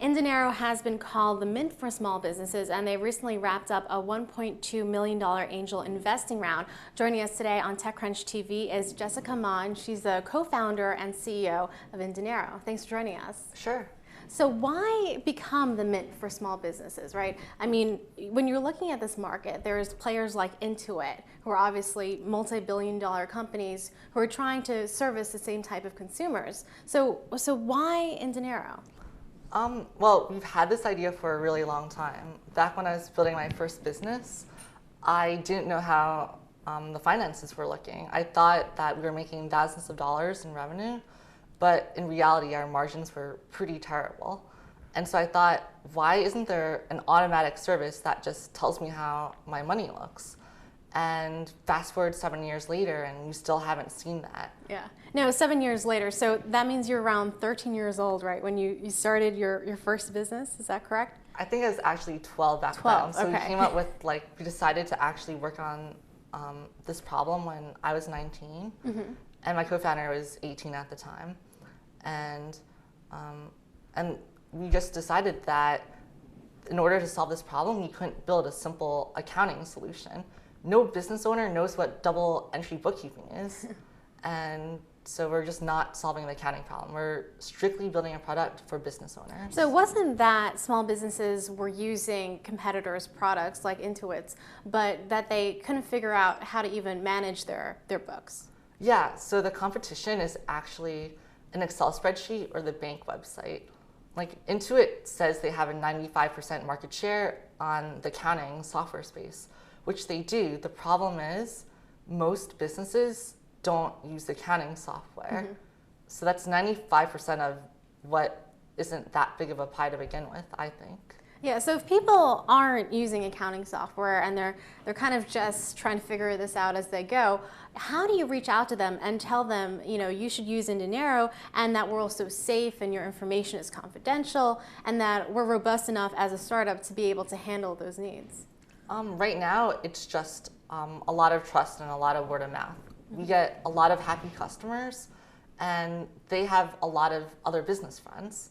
InDinero has been called the mint for small businesses, and they recently wrapped up a $1.2 million angel investing round. Joining us today on TechCrunch TV is Jessica Mon. She's the co-founder and CEO of InDinero. Thanks for joining us. Sure. So why become the mint for small businesses, right? I mean, when you're looking at this market, there's players like Intuit, who are obviously multi-billion-dollar companies who are trying to service the same type of consumers. So why InDinero? Well, we've had this idea for a really long time. Back when I was building my first business, I didn't know how the finances were looking. I thought that we were making thousands of dollars in revenue, but in reality, our margins were pretty terrible. And so I thought, why isn't there an automatic service that just tells me how my money looks? And fast forward 7 years later, and we still haven't seen that. Yeah. No, 7 years later. So that means you're around 13 years old, right, when you started your first business? Is that correct? I think it was actually 12 back 12, then. So okay. we came up with, we decided to actually work on this problem when I was 19, and my co-founder was 18 at the time. And we just decided that in order to solve this problem, we couldn't build a simple accounting solution. No business owner knows what double entry bookkeeping is. And so we're just not solving the accounting problem. We're strictly building a product for business owners. So it wasn't that small businesses were using competitors' products like Intuit's, but that they couldn't figure out how to even manage their books? Yeah, so the competition is actually an Excel spreadsheet or the bank website. Like Intuit says they have a 95% market share on the accounting software space, which they do. The problem is most businesses don't use accounting software. So that's 95% of what isn't that big of a pie to begin with, I think. Yeah, so if people aren't using accounting software and they're kind of just trying to figure this out as they go, how do you reach out to them and tell them, you should use InDinero and that we're also safe and your information is confidential and that we're robust enough as a startup to be able to handle those needs? Right now, it's just a lot of trust and a lot of word of mouth. We get a lot of happy customers, and they have a lot of other business friends.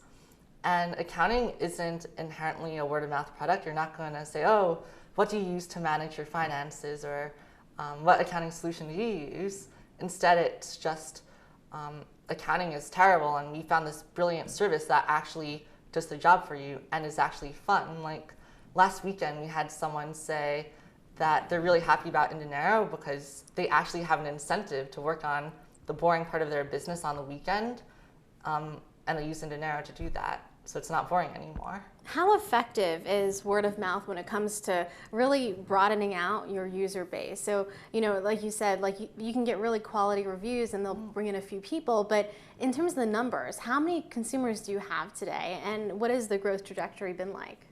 And accounting isn't inherently a word of mouth product. You're not going to say, oh, what do you use to manage your finances, or what accounting solution do you use? Instead, it's just accounting is terrible, and we found this brilliant service that actually does the job for you and is actually fun. Like, last weekend, we had someone say that they're really happy about InDinero because they actually have an incentive to work on the boring part of their business on the weekend, and they use InDinero to do that. So it's not boring anymore. How effective is word of mouth when it comes to really broadening out your user base? So, like you said, you can get really quality reviews and they'll bring in a few people, but in terms of the numbers, how many consumers do you have today, and what has the growth trajectory been like?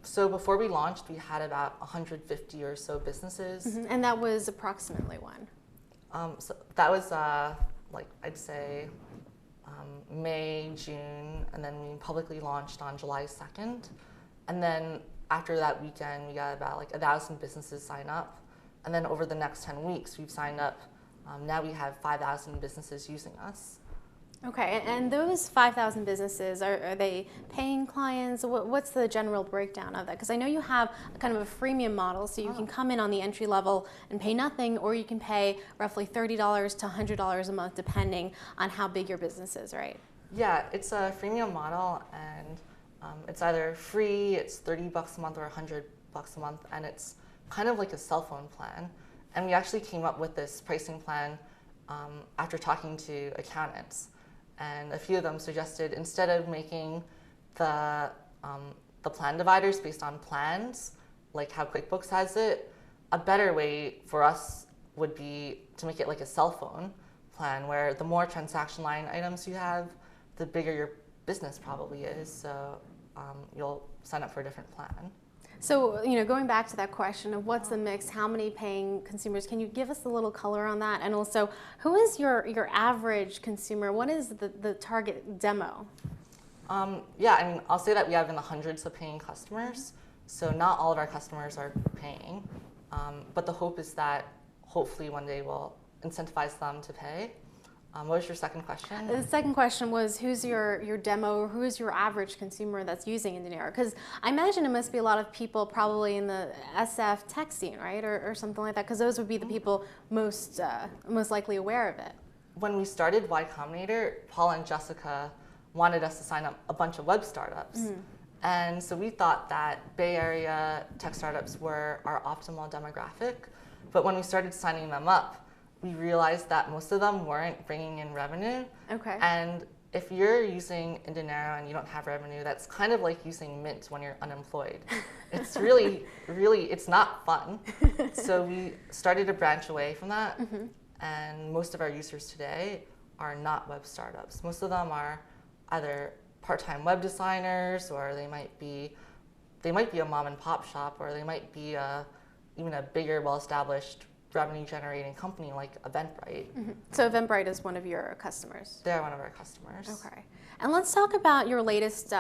So before we launched, we had about 150 or so businesses. And that was approximately when? So that was I'd say May, June, and then we publicly launched on July 2nd. And then after that weekend, we got about 1,000 businesses sign up. And then over the next 10 weeks, we've signed up. Now we have 5,000 businesses using us. Okay, and those 5,000 businesses, are they paying clients? What's the general breakdown of that? Because I know you have kind of a freemium model, so you can come in on the entry level and pay nothing, or you can pay roughly $30 to $100 a month, depending on how big your business is, right? Yeah, it's a freemium model, and it's either free, it's $30 a month, or $100 a month, and it's kind of like a cell phone plan. And we actually came up with this pricing plan after talking to accountants. And a few of them suggested, instead of making the plan dividers based on plans, like how QuickBooks has it, a better way for us would be to make it like a cell phone plan, where the more transaction line items you have, the bigger your business probably is. So you'll sign up for a different plan. So, going back to that question of what's the mix, how many paying consumers, can you give us a little color on that? And also, who is your average consumer? What is the target demo? Yeah, I mean, I'll say that we have in the hundreds of paying customers. So not all of our customers are paying. But the hope is that hopefully one day we'll incentivize them to pay. What was your second question? The second question was, who's your demo, or who's your average consumer that's using InDinero? Because I imagine it must be a lot of people probably in the SF tech scene, right, or something like that, because those would be the people most likely aware of it. When we started Y Combinator, Paul and Jessica wanted us to sign up a bunch of web startups. And so we thought that Bay Area tech startups were our optimal demographic. But when we started signing them up, we realized that most of them weren't bringing in revenue. Okay. And if you're using InDinero and you don't have revenue, that's kind of like using Mint when you're unemployed. It's really, it's not fun. So we started to branch away from that. And most of our users today are not web startups. Most of them are either part-time web designers, or they might be a mom and pop shop, or they might be even a bigger, well-established revenue-generating company like Eventbrite. So Eventbrite is one of your customers? They're one of our customers. Okay. And let's talk about your latest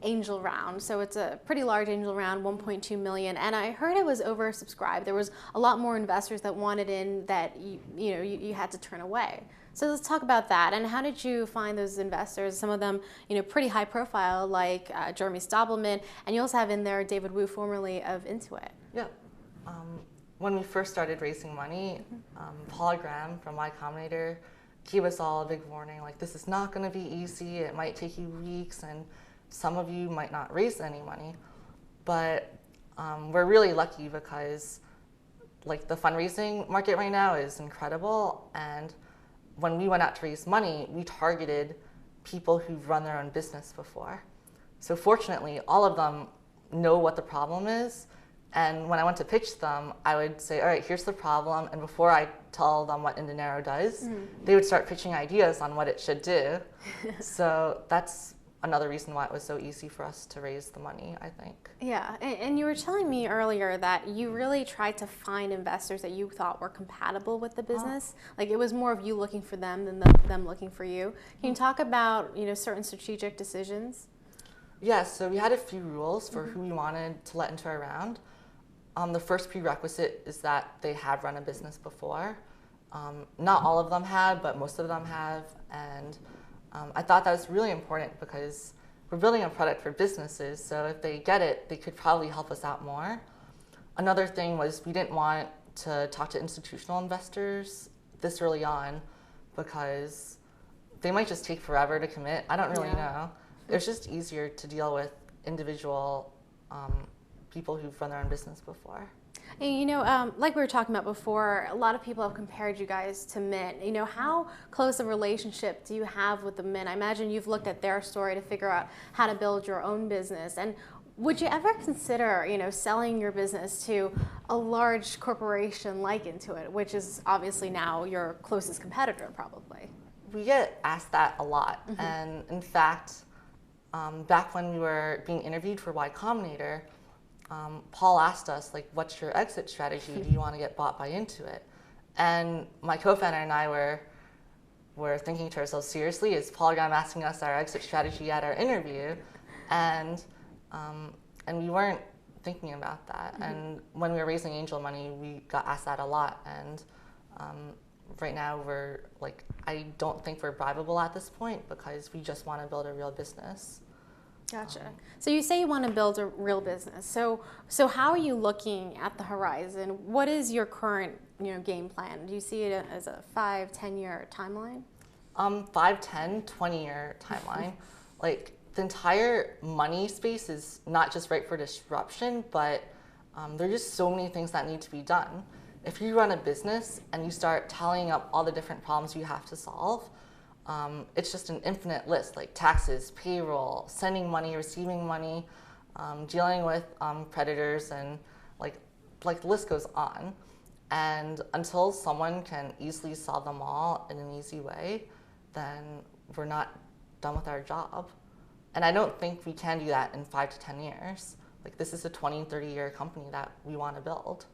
angel round. So it's a pretty large angel round, 1.2 million, and I heard it was oversubscribed. There was a lot more investors that wanted in that you had to turn away. So let's talk about that. And how did you find those investors? Some of them, pretty high profile, like Jeremy Stableman, and you also have in there David Wu, formerly of Intuit. Yeah. When we first started raising money, Paul Graham from Y Combinator gave us all a big warning, like, this is not going to be easy. It might take you weeks, and some of you might not raise any money. But we're really lucky because, like, the fundraising market right now is incredible. And when we went out to raise money, we targeted people who've run their own business before. So fortunately, all of them know what the problem is. And when I went to pitch them, I would say, all right, here's the problem. And before I tell them what InDinero does, they would start pitching ideas on what it should do. So that's another reason why it was so easy for us to raise the money, I think. Yeah, and you were telling me earlier that you really tried to find investors that you thought were compatible with the business. Like, it was more of you looking for them than them looking for you. Can you talk about, certain strategic decisions? Yeah, so we had a few rules for who we wanted to let into our round. The first prerequisite is that they have run a business before. Not all of them have, but most of them have. And I thought that was really important because we're building a product for businesses, so if they get it, they could probably help us out more. Another thing was we didn't want to talk to institutional investors this early on because they might just take forever to commit. I don't really know. It's just easier to deal with individual people who've run their own business before. And, like we were talking about before, a lot of people have compared you guys to Mint. How close a relationship do you have with the Mint? I imagine you've looked at their story to figure out how to build your own business. And would you ever consider, selling your business to a large corporation like Intuit, which is obviously now your closest competitor, probably? We get asked that a lot. And in fact, back when we were being interviewed for Y Combinator, Paul asked us, like, what's your exit strategy? Do you want to get bought by Intuit? And my co-founder and I were thinking to ourselves, seriously, is Paul Graham asking us our exit strategy at our interview? And we weren't thinking about that. And when we were raising angel money, we got asked that a lot. And right now we're like, I don't think we're bribable at this point because we just want to build a real business. Gotcha. So you say you want to build a real business. So how are you looking at the horizon? What is your current game plan? Do you see it as a 5-10-year timeline? 5, 10, 20-year timeline. Like, the entire money space is not just ripe for disruption, but there are just so many things that need to be done. If you run a business and you start tallying up all the different problems you have to solve, it's just an infinite list, like taxes, payroll, sending money, receiving money, dealing with creditors, and like the list goes on. And until someone can easily solve them all in an easy way, then we're not done with our job. And I don't think we can do that in 5 to 10 years. Like, this is a 20, 30-year company that we want to build.